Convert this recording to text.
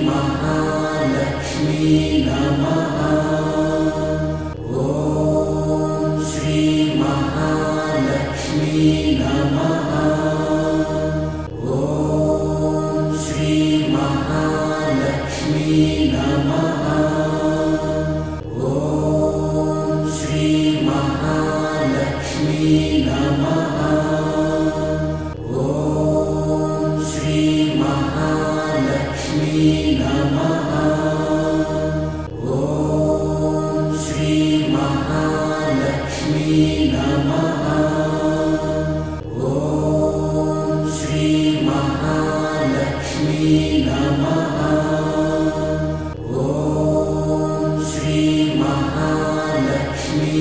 महालक्ष्मी नमः। ॐ श्री महालक्ष्मी नमः। ॐ श्री महालक्ष्मी नमः। ॐ श्री महालक्ष्मी नमः। ॐ श्री महालक्ष्मी नमः। ॐ श्री महालक्ष्मी नमः। ॐ श्री महालक्ष्मी नमः। ॐ श्री महालक्ष्मी